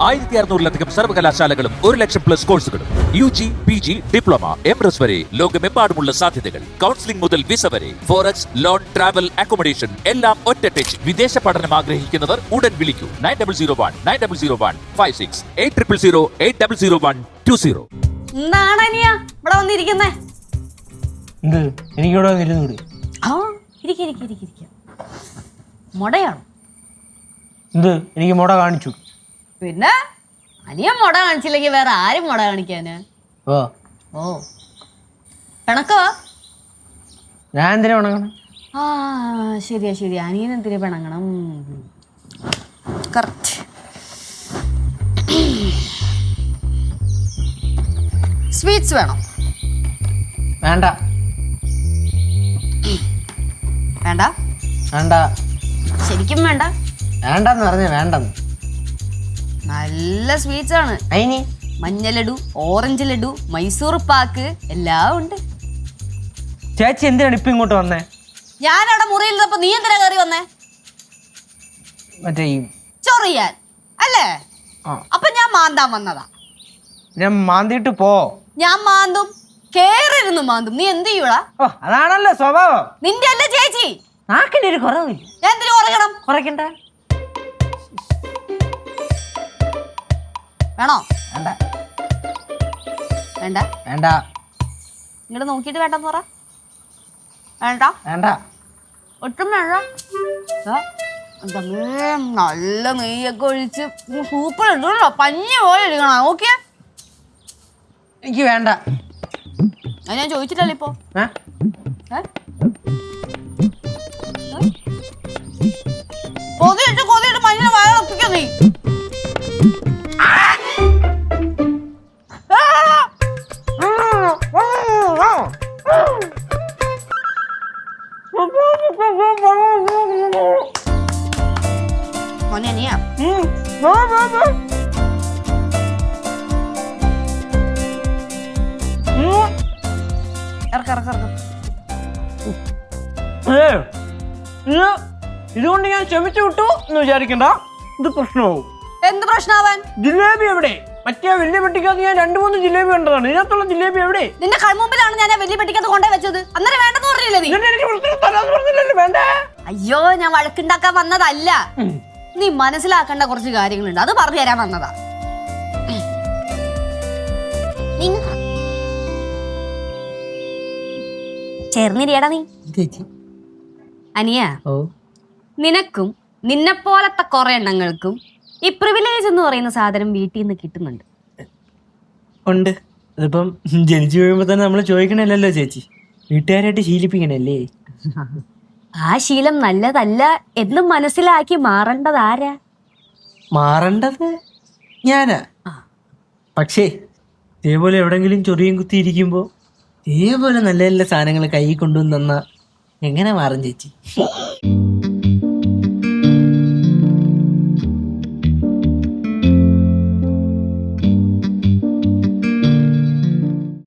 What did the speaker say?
1600-ലധികം സർവകലാശാലകളും 1,00,000+ കോഴ്സുകളും UG, PG, diploma, MS വരെ ലോകമെമ്പാടുമുള്ള സാധ്യതകൾ. കൗൺസിലിംഗ് മുതൽ വിസ വരെ, ഫോറക്സ്, ലോൺ, ട്രാവൽ, അക്കോമഡേഷൻ എല്ലാം ഒറ്റ ടച്ച്. വിദേശ പഠനം ആഗ്രഹിക്കുന്നവർ ഉടൻ വിളിക്കൂ 9001 800 800120. എന്താണ് അനിയ ഇവിടെ വന്നിരിക്കുന്നേ? എനിക്കിവിടെ വന്നിരുന്നൂടെ? ആ ഇരിക്ക മുടയാണോ? എന്ത് എനിക്ക് മുട കാണിച്ചു? പിന്നെ അനിയ മുട കാണിച്ചില്ലെങ്കിൽ വേറെ ആരും മുട കാണിക്കാന്? ഓ ഓ പിണക്കവാ? ഞാൻ എന്തിനാ പിണങ്ങണം? ആ ശരിയാ അനിയൻ എന്തിനാ പിണങ്ങണം? കറക്റ്റ്. സ്വീറ്റ്സ് വേണം? വേണ്ട വേണ്ട വേണ്ട ശരിക്കും വേണ്ട? വേണ്ടെന്ന് പറഞ്ഞ വേണ്ടെന്ന്. നല്ല സ്വീറ്റ്സ് ആണ്. അയിന് മഞ്ഞ ലഡു, ഓറഞ്ച് ലഡു, മൈസൂർ പാക്ക് എല്ലാം ഉണ്ട്. ചേച്ചി എന്തിനാണ് ഇപ്പൊ ഇങ്ങോട്ട് വന്നേ? ഞാനവിടെ മുറിയിൽ നിന്നപ്പോ നീ എന്തിനാ കയറി വന്നേ? മറ്റേ ചൊറിയാൻ അല്ലേ? അപ്പൊ ഞാൻ മാന്താൻ വന്നതാ. ഞാൻ മാന്തിട്ട് പോ. ഞാൻ മാന്തും, കേറിരുന്നു മാന്തും. നീ എന്ത് ചെയ്യൂടാ? ഓ അതാണല്ലോ സ്വഭാവം. നിന്റെ അല്ലേ ചേച്ചി? നാക്കിന്റെ ഒരു കുറവില്ല. ഞാൻ എന്തിനു കുറയ്ക്കണം? കുറയ്ക്കണ്ട. വേണോ? വേണ്ട വേണ്ട വേണ്ട. ഇങ്ങോട്ട് നോക്കിട്ട് വേണ്ടെന്ന് പറ. വേണ്ട വേണ്ട ഒട്ടും വേണ്ട. നല്ല നെയ്യൊക്കെ ഒഴിച്ച് സൂപ്പർ ഇടണോ, പഞ്ഞ പോലെ ഇരിക്കണം. ഓക്കെ എനിക്ക് വേണ്ട. അത് ഞാൻ ചോദിച്ചിട്ടല്ലോ ഇപ്പൊ. കൊതിയിട്ട് മഞ്ഞ വയറൊപ്പിക്കോ നീ. മോനെനിയാ ഇതുകൊണ്ട് ഞാൻ ക്ഷമിച്ചു വിട്ടു എന്ന് വിചാരിക്കണ്ട. ഇത് പ്രശ്നമാവും. എന്ത് പ്രശ്നമാവാൻ? ജിലേബി എവിടെ? മറ്റേ വലിയ പെട്ടിക്കകത്ത് ഞാൻ 2-3 ജിലേബി കണ്ടതാണ്. ഇതിനകത്തുള്ള ജിലേബി എവിടെ? നിന്റെ കൺമുമ്പിലാണ് ഞാൻ വലിയ പെട്ടിക്കകത്ത് കൊണ്ടേ വെച്ചത്. അന്നേരം വേണ്ടെന്ന് പറഞ്ഞില്ലേ നീ? വേണ്ടേ? അയ്യോ ഞാൻ വഴക്കുണ്ടാക്കാൻ വന്നതല്ല. നീ മനസ്സിലാക്കേണ്ട കുറച്ച് കാര്യങ്ങളുണ്ട്, അത് പറഞ്ഞു തരാൻ വന്നതാ. ചേർന്നിരിയടാ നീ. അനിയ, നിനക്കും നിന്നെപ്പോലത്തെ കുറെ എണ്ണങ്ങൾക്കും ഈ പ്രിവിലേജ് എന്ന് പറയുന്ന സാധനം വീട്ടിൽ നിന്ന് കിട്ടുന്നുണ്ട്. ഉണ്ട്. അതിപ്പം ജനിച്ചു വീഴുമ്പോ തന്നെ നമ്മൾ ചോദിക്കണല്ലോ ചേച്ചി. വീട്ടുകാരായിട്ട് ശീലിപ്പിക്കണല്ലേ. ആ ശീലം നല്ലതല്ല എന്ന് മനസ്സിലാക്കി മാറേണ്ടത് ആരാ? മാറേണ്ടത് ഞാനാ. പക്ഷേ ഇതേപോലെ എവിടെങ്കിലും ചൊറിയും കുത്തിയിരിക്കുമ്പോ ഇതേപോലെ നല്ല നല്ല സാധനങ്ങൾ കൈ കൊണ്ടുവന്ന് തന്നാ എങ്ങനെ മാറും ചേച്ചി?